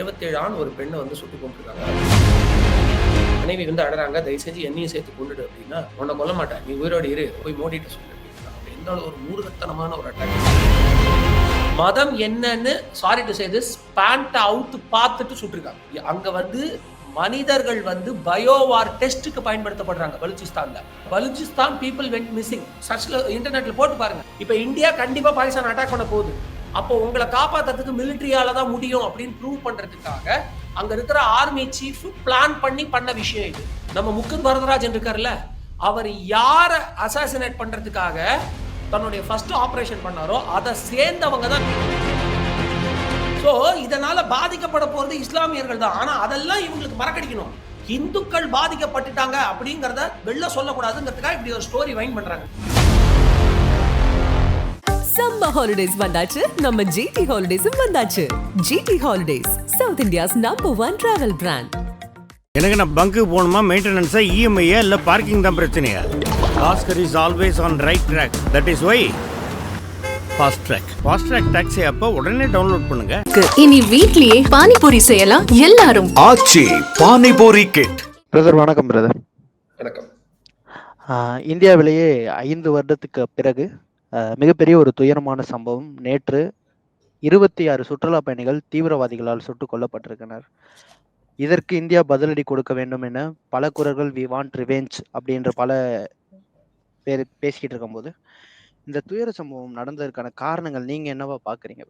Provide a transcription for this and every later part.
27 ஆண் ஒரு பெண்ணை வந்து சுட்டு கொண்டிருக்காங்க. மனைவி வந்து அழறாங்க, தயவு செஞ்சு என்னையும் சேர்த்து கொண்டுடு அப்படின்னா, உன்னை கொல்ல மாட்டேன், நீ உயிரோடு இரு, போய் மோடிட்ட சொல்லு அப்படின்னா. எந்த ஒரு மூர்க்கத்தனமான ஒரு அட்டாக். மதம் என்னன்னு சாரி டு சே திஸ் பேண்ட் அவுட் பார்த்துட்டு சுட்டிருக்காங்க. அங்க வந்து மனிதர்கள் வந்து பயோவார் டெஸ்ட்டுக்கு பயன்படுத்தப்படுறாங்க. Baluchistan people went missing. சர்ச்ல இன்டர்நெட்ல போட்டு பாருங்க. இப்ப இந்தியா கண்டிப்பா பாகிஸ்தான் அட்டாக் பண்ண போகுது. அப்போ உங்களை காப்பாத்துறதுக்கு மிலிட்டரியால தான் முடியும் அப்படின்னு ப்ரூவ் பண்றதுக்காக அங்க இருக்கிற ஆர்மி சீஃப் பிளான் பண்ணி பண்ண விஷயம் இது. நம்ம முகுந்த் வரதராஜன் இருக்காருல்ல, அவர் யார அசாசினேட் பண்றதுக்காக தன்னுடைய ஃபர்ஸ்ட் ஆபரேஷன் பண்ணாரோ அதை சேர்ந்தவங்க தான். சோ இதனால பாதிக்கப்பட போறது இஸ்லாமியர்கள் தான். ஆனா அதெல்லாம் இவங்களுக்கு மறக்கடிக்கணும். இந்துக்கள் பாதிக்கப்பட்டுட்டாங்க அப்படிங்கறத வெளில சொல்லக்கூடாதுங்கிறதுக்காக இப்படி ஒரு ஸ்டோரி வைன் பண்றாங்க. சம்மர் ஹாலிடேஸ் வந்தாச்சு, நம்ம ஜிடி ஹாலிடேஸும் வந்தாச்சு. GT holidays, South India's number 1 travel brand. எனக்கு நான் பங்கு போகணுமா, மெயின்டெனன்ஸா, இஎம்ஐயா இல்லை பார்க்கிங் தான் பிரச்சனையா? Bhaskar is always on right track. That is why fast track taxi அப்போ உடனே டவுன்லோட் பண்ணுங்க. இனி வீட்லயே பானிபூரி செய்யலாம் எல்லாரும். ஆச்சி பானிபூரி கிட். பிரதர் வணக்கம். பிரதர் வணக்கம். இந்தியாவிலேயே 5 வருடத்துக்கு பிறகு மிகப்பெரிய ஒரு துயரமான சம்பவம். நேற்று 26 சுற்றுலா பயணிகள் தீவிரவாதிகளால் சுட்டுக் கொல்லப்பட்டிருக்கிறார். இதற்கு இந்தியா பதிலடி கொடுக்க வேண்டும் என பல குரல்கள் வி வாண்ட் ரிவெஞ்ச் அப்படின்ற பல பேர் பேசிக்கிட்டு இருக்கும்போது இந்த துயர சம்பவம் நடந்ததற்கான காரணங்கள் நீங்க என்னவா பாக்குறீங்க?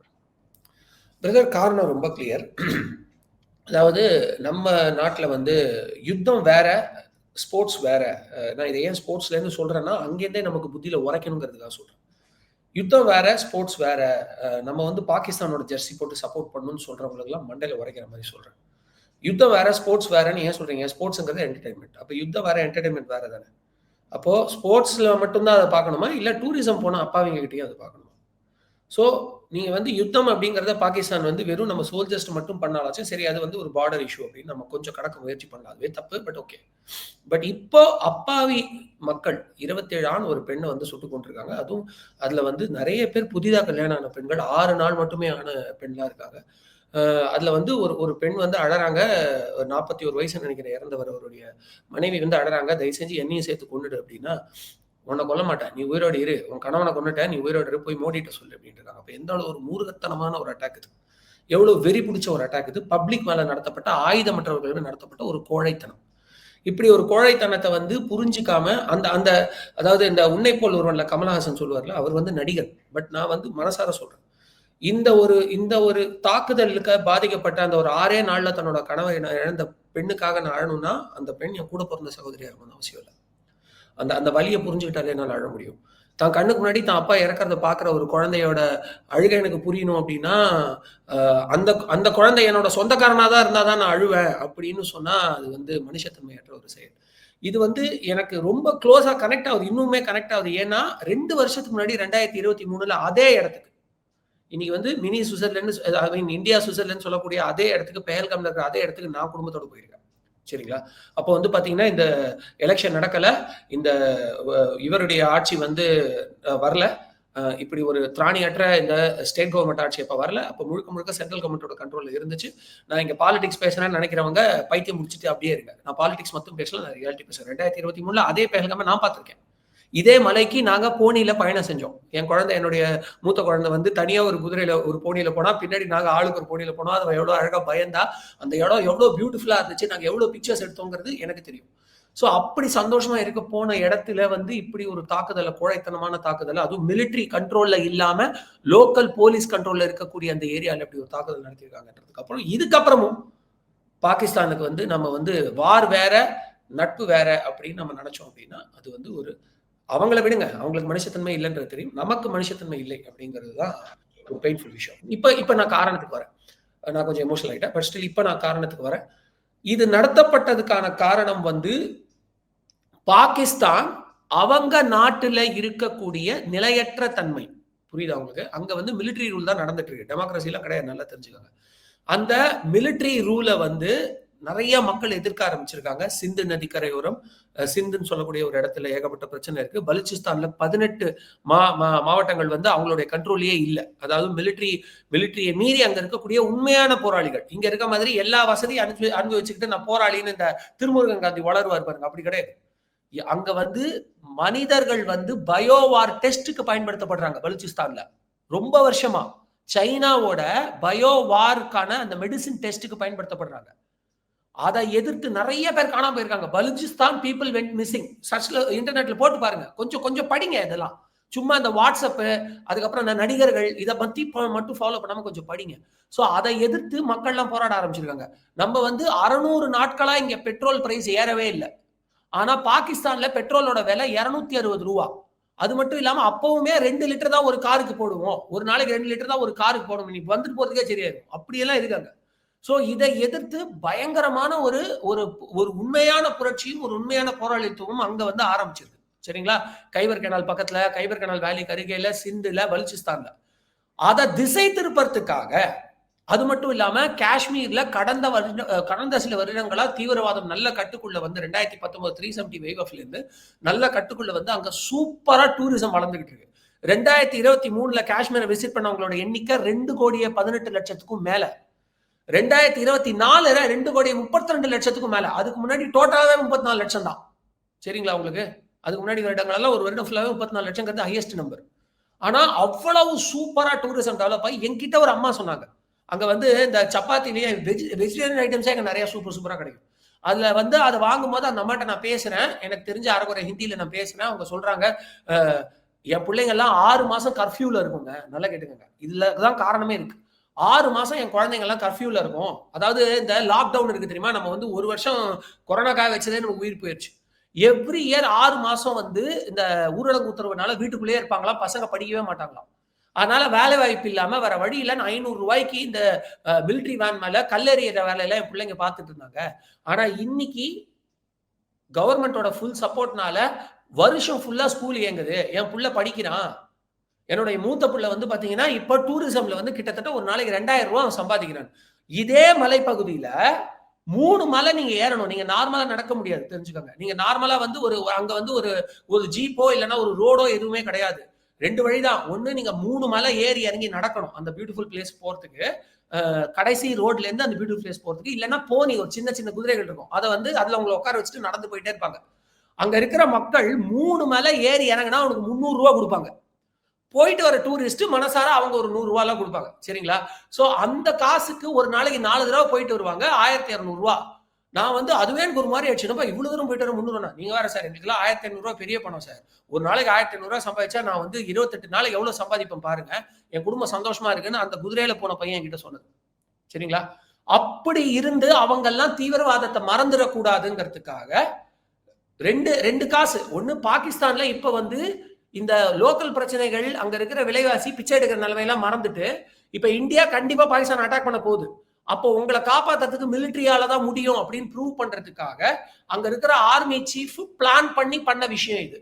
பிரதர், காரணம் ரொம்ப கிளியர். அதாவது நம்ம நாட்டில் வந்து யுத்தம் வேற, ஸ்போர்ட்ஸ் வேற. நான் இதை ஏன் ஸ்போர்ட்ஸ்லேருந்து சொல்றேன்னா, அங்கேருந்தே நமக்கு புத்தியில உரைக்கணுங்கிறதுக்காக சொல்றேன். யுத்தம் வேற, ஸ்போர்ட்ஸ் வேற. நம்ம வந்து பாகிஸ்தானோட ஜெர்சி போட்டு சப்போர்ட் பண்ணணும்னு சொல்றவங்களுக்குலாம் மண்டையில உரைக்கிற மாதிரி சொல்றேன். யுத்தம் வேற, ஸ்போர்ட்ஸ் வேறன்னு ஏன் சொல்றீங்க? ஸ்போர்ட்ஸுங்கிறது என்டர்டைன்மெண்ட். அப்போ யுத்தம் வேற, என்டர்டைன்மெண்ட் வேற தானே. அப்போ ஸ்போர்ட்ஸ்ல மட்டும்தான் அதை பார்க்கணுமா, இல்லை டூரிசம் போனால் அப்பாவிங்க கிட்டேயும் அதை பார்க்கணுமா? ஸோ நீங்கள் வந்து யுத்தம் அப்படிங்கிறத பாகிஸ்தான் வந்து வெறும் நம்ம சோல்ஜர்ஸ் மட்டும் பண்ணாலாச்சும் சரி, அது வந்து ஒரு பார்டர் இஷ்யூ அப்படின்னு நம்ம கொஞ்சம் கடக்க முயற்சி பண்ணலாம். அதுவே தப்பு, பட் ஓகே. பட் இப்போ அப்பாவி மக்கள் 27 ஆண் ஒரு பெண்ணை வந்து சுட்டு கொண்டிருக்காங்க. அதுவும் அதில் வந்து நிறைய பேர் புதிதாக கல்யாணம் ஆன பெண்கள், 6 நாள் மட்டுமே ஆன பெண்லாம் இருக்காங்க. அதில் வந்து ஒரு பெண் வந்து அழறாங்க, 41 வயசு நினைக்கிறேன் இறந்தவர். அவருடைய மனைவி வந்து அழறாங்க, தயவு செஞ்சு என்னையும் சேர்த்து கொண்டுடு அப்படின்னா, உன்னை கொல்ல மாட்டேன், நீ உயிரோடு இரு, உன் கணவனை கொண்டுட்ட, நீ உயிரோடு இரு, போய் மோடிட்ட சொல்லு அப்படின்ட்டு. அப்போ எந்த அளவு ஒரு மூர்க்கத்தனமான ஒரு அட்டாக் இது, எவ்வளவு வெறி பிடிச்ச ஒரு அட்டாக் இது. பப்ளிக் மேல நடத்தப்பட்ட, ஆயுதமற்றவர்கள் நடத்தப்பட்ட ஒரு கோழைத்தனம். இப்படி ஒரு கோழைத்தனத்தை வந்து புரிஞ்சுக்காம அந்த அந்த அதாவது இந்த உன்னை போல் ஒருவன்ல கமலஹாசன் சொல்லுவார்ல, அவர் வந்து நடிகர். பட் நான் வந்து மனசார சொல்றேன், இந்த ஒரு தாக்குதலுக்கு பாதிக்கப்பட்ட அந்த ஒரு 6 நாள்ல தன்னோட கணவரை இழந்த பெண்ணுக்காக நான் அழணும்னா, அந்த பெண் என் கூட பிறந்த சகோதரியா இருக்கணும்னு அவசியம் இல்லை. அந்த வலியை புரிஞ்சுக்கிட்டாலே என்னால் அழ முடியும். தான் கண்ணுக்கு முன்னாடி தான் அப்பா இறக்கிறத பார்க்குற ஒரு குழந்தையோட அழுகை எனக்கு புரியணும் அப்படின்னா, அந்த குழந்தை என்னோட சொந்தக்காரனாக தான் இருந்தால் தான் நான் அழுவேன் அப்படின்னு சொன்னால் அது வந்து மனுஷத்தன்மையற்ற ஒரு செயல். இது வந்து எனக்கு ரொம்ப க்ளோஸாக கனெக்ட் ஆகுது, இன்னுமே கனெக்ட் ஆகுது. ஏன்னா 2 வருஷத்துக்கு முன்னாடி 2023 அதே இடத்துக்கு, இன்னைக்கு வந்து மினி சுவிட்சர்லாந்து, இந்தியா சுவிட்சர்லாந்து சொல்லக்கூடிய அதே இடத்துக்கு, பெஹல்காம்ல இருக்கிற அதே இடத்துக்கு நான் குடும்பத்தோடு போயிருக்கேன். சரிங்களா? அப்போ வந்து பாத்தீங்கன்னா இந்த எலெக்ஷன் நடக்கல, இந்த இவருடைய ஆட்சி வந்து வரல, இப்படி ஒரு திராணியற்ற இந்த ஸ்டேட் கவர்மெண்ட் ஆட்சி அப்ப வரல. அப்போ முழுக்க சென்ட்ரல் கவர்மெண்டோட கண்ட்ரோல்ல இருந்துச்சு. நான் இங்க பாலிடிக்ஸ் பேசுறேன்னு நினைக்கிறவங்க பைத்தியம் முடிச்சுட்டு அப்படியே இருங்க. நான் பாலிடிக்ஸ் மட்டும் பேசல, நான் ரியாலிட்டி பேசுறேன். 2023 அதே பெஹல்காம நான் பார்த்திருக்கேன். இதே மலைக்கு நாங்க போனியில பயணம் செஞ்சோம். என் குழந்தை, என்னுடைய மூத்த குழந்தை வந்து தனியா ஒரு குதிரையில ஒரு போனியில போனா, பின்னாடி நாங்க ஆளுக்கு ஒரு போனியில போனோம். அது எவ்வளவு அழகா பயந்தா, அந்த இடம் எவ்வளவு பியூட்டிஃபுல்லா இருந்துச்சு, நாங்க எவ்வளவு பிக்சர்ஸ் எடுத்தோங்கிறது எனக்கு தெரியும். ஸோ அப்படி சந்தோஷமா இருக்க போன இடத்துல வந்து இப்படி ஒரு தாக்குதலை, கோழைத்தனமான தாக்குதலை, அதுவும் மிலிட்டரி கண்ட்ரோல்ல இல்லாம லோக்கல் போலீஸ் கண்ட்ரோல்ல இருக்கக்கூடிய அந்த ஏரியால இப்படி ஒரு தாக்குதல் நடத்திருக்காங்கன்றதுக்கு அப்புறம், இதுக்கப்புறமும் பாகிஸ்தானுக்கு வந்து நம்ம வந்து வார் வேற, நட்பு வேற அப்படின்னு நம்ம நினைச்சோம் அப்படின்னா, அது வந்து ஒரு அவங்கள விடுங்க, அவங்களுக்கு மனுஷத்தன்மை இல்லைன்றது தெரியும், நமக்கு மனுஷத்தன்மை இல்லை அப்படிங்கிறது தான் ஒரு பெயின்ஃபுல் விஷயம். இப்ப நான் காரணத்துக்கு வரேன். நான் கொஞ்சம் எமோஷனல் ஆயிட்டேன், பட் ஸ்டில் இப்ப நான் காரணத்துக்கு வரேன். இது நடத்தப்பட்டதுக்கான காரணம் வந்து பாகிஸ்தான் அவங்க நாட்டுல இருக்கக்கூடிய நிலையற்ற தன்மை. புரியுதா உங்களுக்கு? அங்க வந்து மிலிட்டரி ரூல் தான் நடந்துட்டு இருக்கு, டெமோக்ரஸி எல்லாம் கிடையாது, நல்லா தெரிஞ்சுக்கோங்க. அந்த மிலிட்டரி ரூலை வந்து நிறைய மக்கள் எதிர்க்க ஆரம்பிச்சிருக்காங்க. சிந்து நதிக்கரையோரம், சிந்துன்னு சொல்லக்கூடிய ஒரு இடத்துல ஏகப்பட்ட பிரச்சனை இருக்கு. பலுச்சிஸ்தான்ல 18 மாவட்டங்கள் வந்து அவங்களுடைய கண்ட்ரோல்லயே இல்லை. அதாவது மிலிட்டரியை மீறி அங்க இருக்கக்கூடிய உண்மையான போராளிகள், இங்க இருக்க மாதிரி எல்லா வசதியும் அனுபவிச்சுக்கிட்டு நான் போராளின்னு இந்த திருமுருகன் காந்தி வளருவார் பாருங்க, அப்படி கிடையாது. அங்க வந்து மனிதர்கள் வந்து பயோவார் டெஸ்டுக்கு பயன்படுத்தப்படுறாங்க பலுச்சிஸ்தான்ல ரொம்ப வருஷமா. சைனாவோட பயோவாருக்கான அந்த மெடிசின் டெஸ்டுக்கு பயன்படுத்தப்படுறாங்க. அதை எதிர்த்து நிறைய பேர் காணாம போயிருக்காங்க. Baluchistan people went missing. சர்ச்ல இன்டர்நெட்ல போட்டு பாருங்க, கொஞ்சம் படிங்க. இதெல்லாம் சும்மா இந்த வாட்ஸ்அப், அதுக்கப்புறம் இந்த நடிகர்கள் இதை பத்தி மட்டும் ஃபாலோ பண்ணாம கொஞ்சம் படிங்க. ஸோ அதை எதிர்த்து மக்கள்லாம் போராட ஆரம்பிச்சிருக்காங்க. நம்ம வந்து 600 நாட்களா இங்க பெட்ரோல் பிரைஸ் ஏறவே இல்லை. ஆனா பாகிஸ்தான்ல பெட்ரோலோட விலை 260 ரூபா. அது மட்டும் இல்லாம அப்பவுமே 2 லிட்டர் தான் ஒரு காருக்கு போடுவோம், ஒரு நாளைக்கு 2 லிட்டர் தான் ஒரு காருக்கு போடுவோம், நீ வந்துட்டு போறதுக்கே சரியாது, அப்படியெல்லாம் இருக்காங்க. சோ இதை எதிர்த்து பயங்கரமான ஒரு ஒரு உண்மையான புரட்சியும் ஒரு உண்மையான போராளித்துவமும் அங்க வந்து ஆரம்பிச்சிருக்கு. சரிங்களா? கைபர் கெனால் பக்கத்துல, கைபர் கெனால் வேலிக்கு அருகேல, சிந்துல, பலுச்சிஸ்தான்ல அதை திசை திருப்பறதுக்காக, அது மட்டும் இல்லாம காஷ்மீர்ல கடந்த சில வருடங்களா தீவிரவாதம் நல்ல கட்டுக்குள்ள வந்து 2019 370 வேவ் ஆஃப்ல இருந்து நல்ல கட்டுக்குள்ள வந்து அங்க சூப்பரா டூரிசம் வளர்ந்துகிட்டு இருக்கு. 2023ல காஷ்மீரை விசிட் பண்ணவங்களோட எண்ணிக்கை 2,18,00,000க்கும் மேல. 2024 2,32,00,000க்கும் மேல. அதுக்கு முன்னாடி டோட்டலாவே 34 லட்சம் தான். சரிங்களா? உங்களுக்கு அதுக்கு முன்னாடி வருடங்களெல்லாம் ஒரு வருடம் ஃபுல்லாவே 34 லட்சங்கிறது ஹையஸ்ட் நம்பர். ஆனா அவ்வளவு சூப்பரா டூரிசம் டெவலப் ஆகி, என்கிட்ட ஒரு அம்மா சொன்னாங்க, அங்க வந்து இந்த சப்பாத்திலேயே வெஜிடேரியன் ஐட்டம்ஸே அங்க நிறைய சூப்பரா கிடைக்கும். அதுல வந்து அதை வாங்கும்போது அந்த அம்மாட்ட நான் பேசுறேன், எனக்கு தெரிஞ்ச அரைக்குறை ஹிந்தியில நான் பேசுறேன். அவங்க சொல்றாங்க, என் பிள்ளைங்க எல்லாம் 6 மாசம் கர்ஃபியூல இருக்குங்க. நல்லா கேட்டுக்கங்க, இதுலதான் காரணமே இருக்கு. 6 மாசம் என் குழந்தைங்க எல்லாம் கர்ஃபியூல இருக்கும். அதாவது இந்த லாக்டவுன் இருக்கு தெரியுமா, நம்ம வந்து 1 வருஷம் கொரோனாக்காக வச்சதே நமக்கு உயிர் போயிடுச்சு. எவ்ரி இயர் 6 மாசம் வந்து இந்த ஊரடங்கு உத்தரவுனால வீட்டுக்குள்ளேயே இருப்பாங்களாம், பசங்க படிக்கவே மாட்டாங்களாம். அதனால வேலை வாய்ப்பு இல்லாம வேற வழி இல்ல 500 ரூபாய்க்கு இந்த மிலிட்டரி வேன் மேல கல்லெறியிற வேலையெல்லாம் என் பிள்ளைங்க பார்த்துட்டு இருந்தாங்க. ஆனா இன்னைக்கு கவர்மெண்டோட ஃபுல் சப்போர்ட்னால வருஷம் ஃபுல்லா ஸ்கூல் இயங்குது, என் புள்ள படிக்கிறான். என்னுடைய மூத்த புள்ள வந்து பாத்தீங்கன்னா இப்ப டூரிசம்ல வந்து கிட்டத்தட்ட ஒரு நாளைக்கு 2000 ரூபாய் அவன் சம்பாதிக்கிறான். இதே மலைப்பகுதியில 3 மலை நீங்க ஏறணும். நீங்க நார்மலா நடக்க முடியாது, தெரிஞ்சுக்கோங்க. நீங்க நார்மலா வந்து அங்க வந்து ஒரு ஜீப்போ இல்லைன்னா ஒரு ரோடோ எதுவுமே கிடையாது. 2 வழிதான். ஒண்ணு, நீங்க 3 மலை ஏறி இறங்கி நடக்கணும் அந்த பியூட்டிஃபுல் பிளேஸ் போறதுக்கு, கடைசி ரோட்ல இருந்து அந்த பியூட்டிஃபுல் பிளேஸ் போறதுக்கு. இல்லைன்னா போனி, ஒரு சின்ன குதிரைகள் இருக்கும், அதை வந்து அதுல உங்களை உட்கார வச்சுட்டு நடந்து போயிட்டே இருப்பாங்க. அங்க இருக்கிற மக்கள் 3 மலை ஏறி இறங்கினா அவனுக்கு 300 ரூபாய் கொடுப்பாங்க. போயிட்டு வர டூரிஸ்ட் மனசார அவங்க ஒரு 100 ரூபாய் எல்லாம் கொடுப்பாங்க. சரிங்களா? சோ அந்த காசுக்கு ஒரு நாளைக்கு 4 தடவை போயிட்டு வருவாங்க, 1200 ரூபாய். நான் வந்து அதுவே எனக்கு ஒரு மாதிரி ஆயிடுச்சுப்பா, இவ்வளவு தூரம் போயிட்டு வர 300 ரூபா. நீங்க வேற சார், எங்களுக்குலாம் 1500 ரூபாய் பெரிய பணம் சார். ஒரு நாளைக்கு 1500 ரூபாய் சம்பாதிச்சா நான் வந்து 28 நாளைக்கு எவ்வளவு சம்பாதிப்பேன் பாருங்க, என் குடும்பம் சந்தோஷமா இருக்குன்னு அந்த குதிரையில போன பையன் என்கிட்ட சொன்னது. சரிங்களா? அப்படி இருந்து அவங்க எல்லாம் தீவிரவாதத்தை மறந்துடக்கூடாதுங்கிறதுக்காக ரெண்டு காசு. ஒண்ணு, பாகிஸ்தான்ல இப்ப வந்து இந்த லோக்கல் பிரச்சனைகள், அங்க இருக்கிற விலைவாசி, பிச்சை எடுக்கிற நிலைமையெல்லாம் மறந்துட்டு இப்ப இந்தியா கண்டிப்பா பாகிஸ்தான் அட்டாக் பண்ண போகுது. அப்போ உங்களை காப்பாத்துறதுக்கு மிலிட்டரியால தான் முடியும் அப்படின்னு ப்ரூவ் பண்றதுக்காக அங்க இருக்கிற ஆர்மி சீஃப் பிளான் பண்ண விஷயம் இது.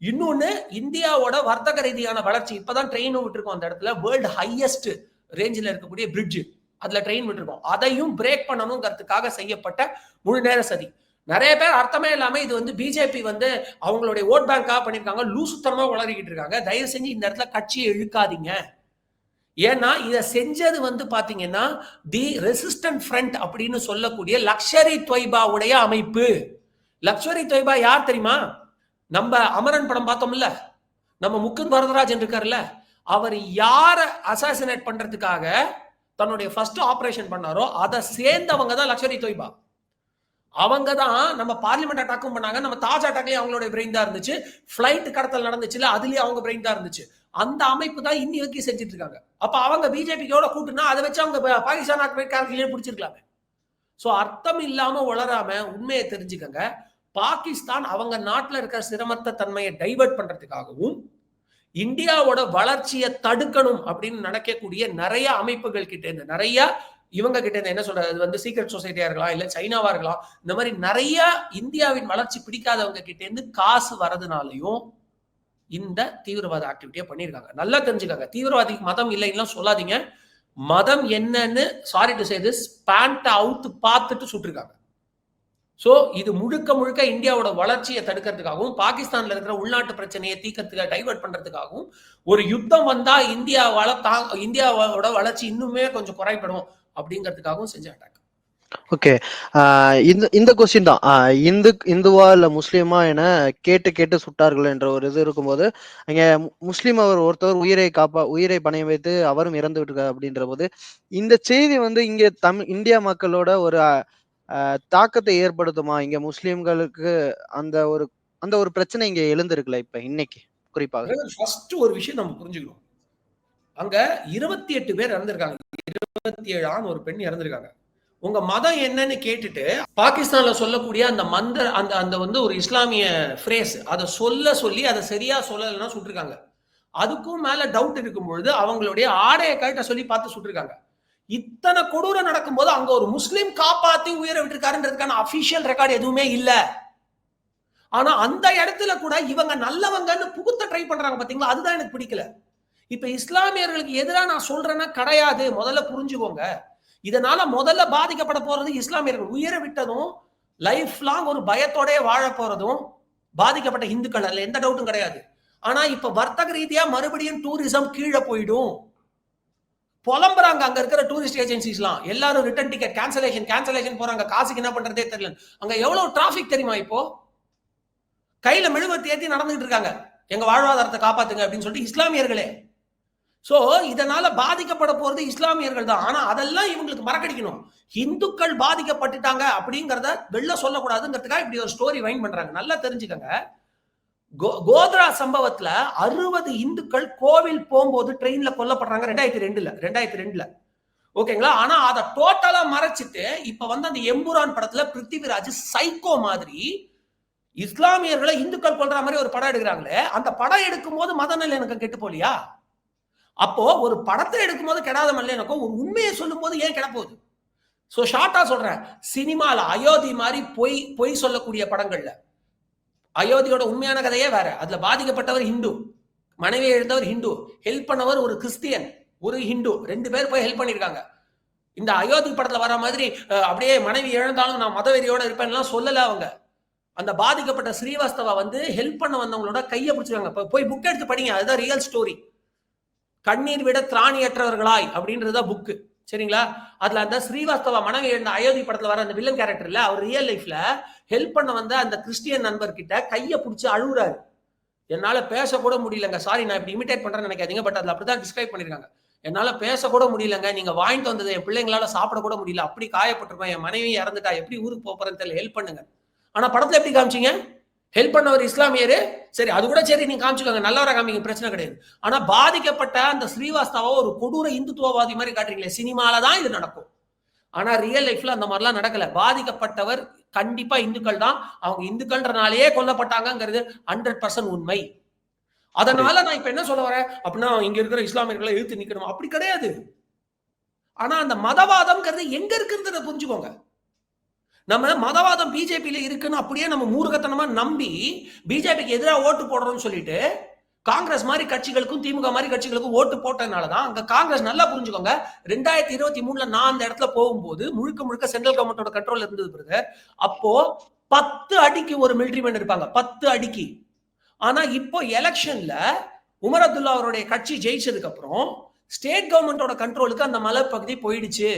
இன்னொன்னு, இந்தியாவோட வர்த்தக ரீதியான வளர்ச்சி. இப்பதான் ட்ரெயின் விட்டுருக்கோம் அந்த இடத்துல, வேர்ல்டு ஹையஸ்ட் ரேஞ்சில் இருக்கக்கூடிய பிரிட்ஜ், அதுல ட்ரெயின் விட்டுருக்கோம். அதையும் பிரேக் பண்ணணுங்கிறதுக்காக செய்யப்பட்ட முழு நேர சதி. நிறைய பேர் அர்த்தமே இல்லாம இது வந்து பிஜேபி வந்து அவங்களுடைய ஓட் பேங்காக பண்ணிருக்காங்க, லூசுத்தனமா வளரிக்கிட்டு இருக்காங்க. தயவு செஞ்சு இந்த இடத்துல கட்சியை இழுக்காதீங்க. ஏன்னா இதை செஞ்சது வந்து பாத்தீங்கன்னா தி ரெசிஸ்டன்ட் ஃப்ரண்ட் அப்படின்னு சொல்லக்கூடிய லக்ஷரி தொய்பாவுடைய அமைப்பு. லக்ஷரி தொய்பா யார் தெரியுமா? நம்ம அமரன் படம் பார்த்தோம்ல, நம்ம முகுந்த் வரதராஜன் இருக்காருல்ல, அவர் யார அசாசினேட் பண்றதுக்காக தன்னுடைய ஃபர்ஸ்ட் ஆபரேஷன் பண்ணாரோ அதை சேர்ந்தவங்க தான் லக்ஷரி தொய்பா. அவங்க தான் நம்ம பார்லிமெண்ட் அட்டாக்கும் பண்ணாங்க, நம்ம தாஜ் அட்டாக்லயே அவங்களோட பிரெயின் தான் இருந்துச்சு, பிளைட் கடத்தல் நடந்துச்சுல அதுலயே அவங்க பிரெயின் தான் இருந்துச்சு. அந்த அமைப்பு தான் இன்னி வரைக்கும் செஞ்சுட்டு இருக்காங்க. அப்ப அவங்க பிஜேபிக்கு எவ்வளவு கூட்டுனா அதை வச்சு அவங்க பாகிஸ்தான் கால்குலேட் பிடிச்சிருக்கலாமே. சோ அர்த்தம் இல்லாம வளராம உண்மையை தெரிஞ்சுக்கங்க. பாகிஸ்தான் அவங்க நாட்டுல இருக்கிற சிரமத்த தன்மையை டைவர்ட் பண்றதுக்காகவும் இந்தியாவோட வளர்ச்சியை தடுக்கணும் அப்படின்னு நினைக்கக்கூடிய நிறைய அமைப்புகள் கிட்ட இருந்து, நிறைய இவங்க கிட்ட இருந்து, என்ன சொல்றது, அது வந்து சீக்ரெட் சொசைட்டியா இருக்கலாம், இல்ல சைனாவா இருக்கலாம், இந்த மாதிரி நிறைய இந்தியாவின் வளர்ச்சி பிடிக்காதவங்க கிட்ட இருந்து காசு வரதுனாலையும் இந்த தீவிரவாத ஆக்டிவிட்டியை பண்ணியிருக்காங்க. நல்லா தெரிஞ்சுக்காங்க. தீவிரவாதிக்கு மதம் இல்லைன்னா சொல்லாதீங்க. மதம் என்னன்னு, sorry to say this, pant அவுத்து பார்த்துட்டு சுட்டிருக்காங்க. சோ இது முழுக்க முழுக்க இந்தியாவோட வளர்ச்சியை தடுக்கிறதுக்காகவும் பாகிஸ்தான்ல இருக்கிற உள்நாட்டு பிரச்சனையை தீர்க்கறதுக்கு டைவர்ட் பண்றதுக்காகவும் ஒரு யுத்தம் வந்தா இந்தியாவோட வளர்ச்சி இன்னுமே கொஞ்சம் குறைபடும் அப்படிங்கிறதுக்காகவும் செஞ்ச அட்டாக். ஓகே, இந்த கொஸ்டின் தான், இந்துவா இல்ல முஸ்லீமா என கேட்டு சுட்டார்கள் என்ற ஒரு இது இருக்கும்போது, அங்க முஸ்லீம் ஒருத்தவர் உயிரை பணையம் வைத்து அவரும் இறந்து விட்டுருக்காரு அப்படின்ற போது, இந்த செய்தி வந்து இங்க இந்தியா மக்களோட ஒரு தாக்கத்தை ஏற்படுத்துமா? இங்க முஸ்லீம்களுக்கு அந்த ஒரு பிரச்சனை இங்க எழுந்திருக்குல்ல இப்ப இன்னைக்கு குறிப்பாக. ஃபர்ஸ்ட் ஒரு விஷயம் நம்ம புரிஞ்சுக்கணும், அங்க 28 பேர் இறந்திருக்காங்க, 27 ஆண் ஒரு பெண் இறந்திருக்காங்க. உங்க மதம் என்னன்னு கேட்டுட்டு பாகிஸ்தான்ல சொல்லக்கூடிய அந்த அந்த வந்து ஒரு இஸ்லாமிய ஃப்ரேஸ் அதை சொல்லி அதை சரியா சொல்லலைன்னா சுட்டிருக்காங்க. அதுக்கும் மேல டவுட் இருக்கும் பொழுது அவங்களுடைய ஆடையை கழட்ட சொல்லி பார்த்து சுட்டிருக்காங்க. இத்தனை கொடூரம் நடக்கும்போது அங்க ஒரு முஸ்லீம் காப்பாத்தி உயிரை விட்டுருக்காருன்றதுக்கான அபிஷியல் ரெக்கார்டு எதுவுமே இல்ல. ஆனா அந்த இடத்துல கூட இவங்க நல்லவங்கன்னு புகுத்த ட்ரை பண்றாங்க பாத்தீங்களா, அதுதான் எனக்கு பிடிக்கல. இப்ப இஸ்லாமியர்களுக்கு எதிராக நான் சொல்றேன்னா கிடையாது, முதல்ல புரிஞ்சுக்கோங்க. இதனால முதல்ல பாதிக்கப்பட போறது இஸ்லாமியர்கள். உயிரை விட்டதும் லைஃப் லாங் ஒரு பயத்தோட வாழ போறதும் பாதிக்கப்பட்ட இந்துக்கள், அதுல எந்த டவுட்டும் கிடையாது. ஆனா இப்ப வர்த்தக ரீதியா மறுபடியும் டூரிசம் கீழே போயிடும். புலம்புறாங்க அங்க இருக்கிற டூரிஸ்ட் ஏஜென்சிஸ்லாம், எல்லாரும் ரிட்டர்ன் டிக்கெட் கேன்சலேஷன் போறாங்க, காசுக்கு என்ன பண்றதே தெரியல. அங்க எவ்வளவு டிராபிக் தெரியுமா? இப்போ கையில மெழுகுவர்த்தி ஏத்தி நடந்துகிட்டு இருக்காங்க, எங்க வாழ்வாதாரத்தை காப்பாத்துங்க அப்படின்னு சொல்லிட்டு இஸ்லாமியர்களே. சோ இதனால பாதிக்கப்பட போறது இஸ்லாமியர்கள் தான். ஆனா அதெல்லாம் இவங்களுக்கு மறக்கடிக்கணும். இந்துக்கள் பாதிக்கப்பட்டுட்டாங்க அப்படிங்கறத வெளில சொல்லக்கூடாதுங்கிறதுக்காக இப்படி ஒரு ஸ்டோரி வைண்ட் பண்றாங்க. நல்லா தெரிஞ்சுக்கங்க, கோத்ரா சம்பவத்துல 60 இந்துக்கள் கோவில் போகும்போது ட்ரெயின்ல கொல்லப்படுறாங்க 2002ல. ஓகேங்களா? ஆனா அதை டோட்டலா மறைச்சிட்டு இப்ப வந்து அந்த எம்புரான் படத்துல பிருத்திவிராஜ் சைக்கோ மாதிரி இஸ்லாமியர்களை இந்துக்கள் கொல்ற மாதிரி ஒரு படம் எடுக்கிறாங்களே, அந்த படம் எடுக்கும் போது மதநல எனக்கு கெட்டு போலியா? அப்போ ஒரு படத்தை எடுக்கும் போது கெடாத மல்லினக்கும் ஒரு உண்மையை சொல்லும் போது ஏன் கெடப்போகுது? சோ ஷார்ட்டா சொல்றேன், சினிமால அயோத்தி மாதிரி பொய் சொல்லக்கூடிய படங்கள்ல அயோத்தியோட உண்மையான கதையே வேற. அதுல பாதிக்கப்பட்டவர் ஹிந்து, மனைவியை எழுந்தவர் ஹிந்து, ஹெல்ப் பண்ணவர் ஒரு கிறிஸ்டியன் ஒரு ஹிந்து, 2 பேர் போய் ஹெல்ப் பண்ணிருக்காங்க. இந்த அயோத்தி படத்துல வர மாதிரி அப்படியே மனைவி இழந்தாலும் நான் மதவெறியோட இருப்பேன்லாம் சொல்லல அவங்க. அந்த பாதிக்கப்பட்ட ஸ்ரீவாஸ்தவா வந்து ஹெல்ப் பண்ண வந்தவங்களோட கையை பிடிச்சிருக்காங்க. போய் புக் எடுத்து படிங்க, அதுதான் ரியல் ஸ்டோரி. கண்ணீர் விட திராணியற்றவர்களாய் அப்படின்றத புக்கு, சரிங்களா? அதுல அந்த ஸ்ரீவாஸ்தவா மனைவி எழுந்த அயோத்தி படத்துல வர அந்த வில்லன் கேரக்டர்ல அவர் ரியல் லைஃப்ல ஹெல்ப் பண்ண வந்த அந்த கிறிஸ்டியன் நண்பர் கிட்ட கையை பிடிச்சி அழுகுறாரு. என்னால பேசக்கூட முடியலங்க, சாரி நான் இப்படி இமிடேட் பண்றேன்னு நினைக்காதீங்க, பட் அதுல அப்படிதான் டிஸ்கிரைப் பண்ணிருக்காங்க. என்னால பேசக்கூட முடியலங்க, நீங்க வாங்கிட்டு வந்தது என் பிள்ளைங்களால சாப்பிட கூட முடியல, அப்படி காயப்பட்டிருக்கோம், என் மனைவி இறந்துட்டா, எப்படி ஊருக்கு போறேன்னு தெரியல, ஹெல்ப் பண்ணுங்க. ஆனா படத்துல எப்படி காமிச்சீங்க? ஹெல்ப் பண்ணவர் இஸ்லாமியரு, சரி அது கூட சரி நீங்க காமிச்சுக்கோங்க, நல்லவரா காமிங்க, பிரச்சனை கிடையாது. ஆனா பாதிக்கப்பட்ட அந்த ஸ்ரீவாஸ்தவா ஒரு கொடூர இந்துத்துவவாதி மாதிரி காட்டுறீங்களே, சினிமாலதான் இது நடக்கும். ஆனா ரியல் லைஃப்ல அந்த மாதிரிலாம் நடக்கல. பாதிக்கப்பட்டவர் கண்டிப்பா இந்துக்கள் தான், அவங்க இந்துக்கள்ன்றனாலேயே கொல்லப்பட்டாங்கிறது 100% உண்மை. அதனால நான் இப்ப என்ன சொல்ல வரேன் அப்படின்னா, இங்க இருக்கிற இஸ்லாமியர்களை இழுத்து நிக்கணும் அப்படி கிடையாது. ஆனா அந்த மதவாதம்ங்கிறது எங்க இருக்குன்றத புரிஞ்சுக்கோங்க. நம்ம மதவாதம் பிஜேபியில இருக்குன்னு அப்படியே நம்ம மூர்க்கத்தனமா நம்பி பிஜேபிக்கு எதிராக ஓட்டு போடுறோம்னு சொல்லிட்டு காங்கிரஸ் மாதிரி கட்சிகளுக்கும் திமுக மாதிரி கட்சிகளுக்கும் ஓட்டு போட்டதுனாலதான் அங்க காங்கிரஸ், நல்லா புரிஞ்சுக்கோங்க, 2023ல நான் அந்த இடத்துல போகும்போது முழுக்க சென்ட்ரல் கவர்மெண்டோட கண்ட்ரோல் இருந்தது பிரதர். அப்போ 10 அடிக்கு ஒரு மிலிட்டரி மேன் இருப்பாங்க, 10 அடிக்கு. ஆனா இப்போ எலெக்ஷன்ல உமர் அப்துல்லா அவருடைய கட்சி ஜெயிச்சதுக்கு அப்புறம் ஸ்டேட் கவர்மெண்டோட கண்ட்ரோலுக்கு அந்த மலைப்பகுதி போயிடுச்சு.